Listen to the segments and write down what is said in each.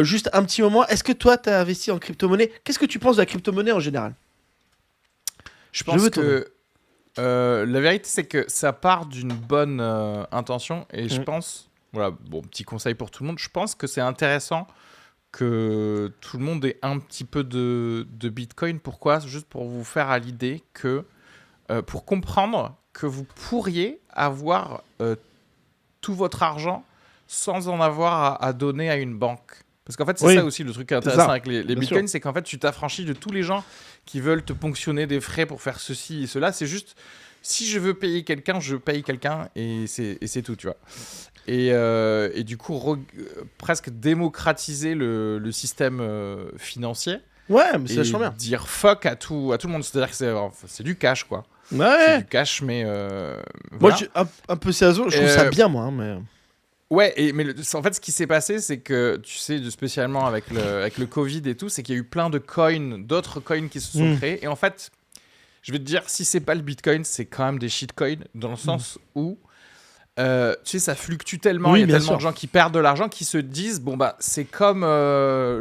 Juste un petit moment, est-ce que toi, tu as investi en crypto-monnaie? Qu'est-ce que tu penses de la crypto-monnaie en général? Je Je pense veux ton avis. que la vérité, c'est que ça part d'une bonne intention et je Mm. pense, voilà, bon, petit conseil pour tout le monde, je pense que c'est intéressant que tout le monde ait un petit peu de Bitcoin. Pourquoi? Juste pour vous faire à l'idée que, pour comprendre que vous pourriez avoir tout votre argent sans en avoir à donner à une banque. Parce qu'en fait, c'est ça Oui, aussi le truc c'est intéressant ça, avec les bien sûr. bitcoins, c'est qu'en fait, tu t'affranchis de tous les gens qui veulent te ponctionner des frais pour faire ceci et cela. C'est juste, si je veux payer quelqu'un, je paye quelqu'un et c'est tout, tu vois. Et du coup, presque démocratiser le système financier Ouais, mais c'est et vachement bien. dire fuck à tout le monde. C'est-à-dire que c'est du cash, quoi. C'est Ouais. du cash, mais Moi, voilà. un peu sérieusement, je trouve ça Euh, bien, moi. Hein, mais... Ouais, mais en fait, ce qui s'est passé, c'est que, tu sais, spécialement avec le Covid et tout, c'est qu'il y a eu plein de coins, d'autres coins qui se sont Mm. créés. Et en fait, je vais te dire, si c'est pas le Bitcoin, c'est quand même des shitcoins, dans le Mm. sens où, tu sais, ça fluctue tellement, il y Oui, a bien tellement de sûr. gens qui perdent de l'argent qui se disent, bon, bah, c'est comme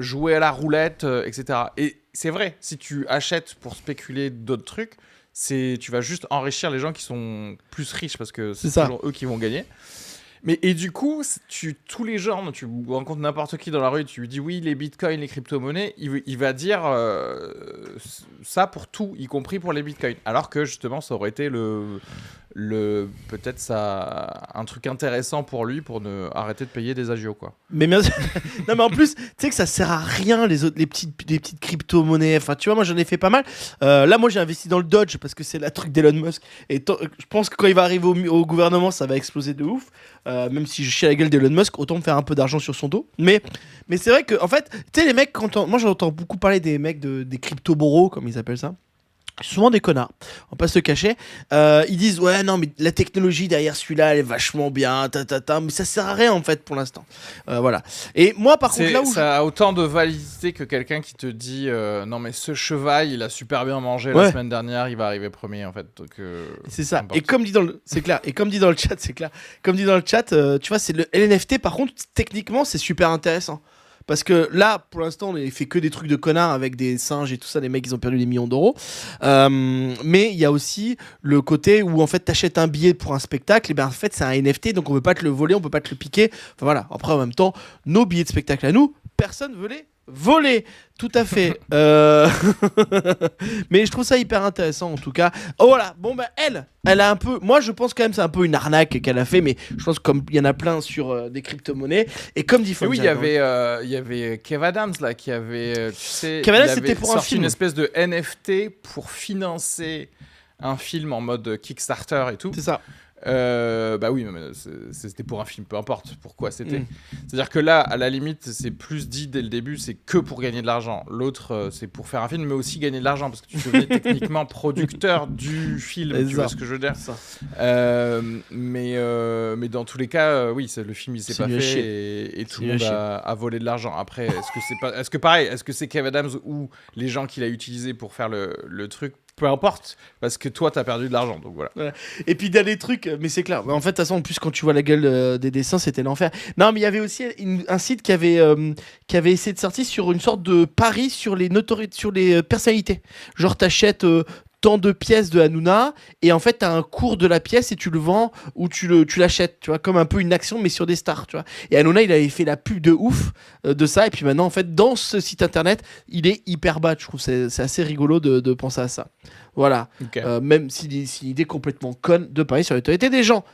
jouer à la roulette, etc. Et c'est vrai, si tu achètes pour spéculer d'autres trucs, tu vas juste enrichir les gens qui sont plus riches parce que C'est c'est ça. toujours eux qui vont gagner. Mais et du coup, tous les gens, tu rencontres n'importe qui dans la rue, tu lui dis oui, les bitcoins, les crypto-monnaies, il va dire ça pour tout, y compris pour les bitcoins. Alors que justement, ça aurait été peut-être ça, un truc intéressant pour lui pour ne arrêter de payer des agios, quoi. Mais bien... non, mais en plus, tu sais que ça sert à rien les petites crypto-monnaies. Enfin, tu vois, moi j'en ai fait pas mal. Là, moi j'ai investi dans le Dodge parce que c'est la truc d'Elon Musk. Et je pense que quand il va arriver au gouvernement, ça va exploser de ouf. Même si je chie à la gueule d'Elon Musk, autant me faire un peu d'argent sur son dos. Mais c'est vrai que, en fait, tu sais, les mecs, moi j'entends beaucoup parler des mecs des crypto-boros, comme ils appellent ça. Souvent des connards, on va pas se le cacher. Ils disent ouais non mais la technologie derrière celui-là elle est vachement bien, mais ça sert à rien en fait pour l'instant. Voilà. Et moi par contre là où Ça a autant de validité que quelqu'un qui te dit non mais ce cheval il a super bien mangé la ouais semaine dernière, il va arriver premier en fait. Donc c'est peu ça. Et importe. comme dit dans le c'est clair. Et comme dit dans le chat c'est clair. Comme dit dans le chat, tu vois c'est le LNFT par contre techniquement c'est super intéressant. Parce que là, pour l'instant, on a fait que des trucs de connards avec des singes et tout ça. Les mecs, ils ont perdu des millions d'euros. Mais il y a aussi le côté où en fait, t'achètes un billet pour un spectacle. Et ben en fait, c'est un NFT, donc on peut pas te le voler, on peut pas te le piquer. Enfin voilà. Après, en même temps, nos billets de spectacle à nous, personne veut les voler. Tout à fait. Mais je trouve ça hyper intéressant en tout cas. Oh voilà. Bon bah elle a un peu. Moi, je pense quand même c'est un peu une arnaque qu'elle a fait. Mais je pense que comme il y en a plein sur des crypto-monnaies et comme dit Mais oui, Fonzie, il y avait Kev Adams là qui avait, tu sais, Cavana, il c'était avait pour un sorti une film. espèce de NFT pour financer un film en mode Kickstarter et tout. C'est ça. Bah oui, mais c'était pour un film, peu importe pourquoi c'était. Mm. C'est-à-dire que là, à la limite, c'est plus dit dès le début, c'est que pour gagner de l'argent. L'autre, c'est pour faire un film, mais aussi gagner de l'argent, parce que tu devenais techniquement producteur du film, C'est tu ça. vois ce que je veux dire. C'est ça. Mais dans tous les cas, oui, le film il s'est C'est pas nul à fait chier. et C'est tout le nul à monde chier. a volé de l'argent. Après, est-ce que c'est Kev Adams ou les gens qu'il a utilisés pour faire le truc, peu importe, parce que toi t'as perdu de l'argent, donc voilà. Voilà. Et puis dernier truc, mais c'est clair. En fait, de toute façon, en plus, quand tu vois la gueule des dessins, c'était l'enfer. Non, mais il y avait aussi un site qui avait essayé de sortir sur une sorte de pari sur sur les personnalités. Genre, t'achètes tant de pièces de Hanouna et en fait, t'as un cours de la pièce et tu le vends ou tu l'achètes, tu vois, comme un peu une action, mais sur des stars, tu vois. Et Hanouna, il avait fait la pub de ouf de ça. Et puis maintenant, en fait, dans ce site internet, il est hyper bas. Je trouve que c'est assez rigolo de penser à ça. Voilà. Ok. Même si c'est une idée complètement conne de parier sur l'autorité des gens.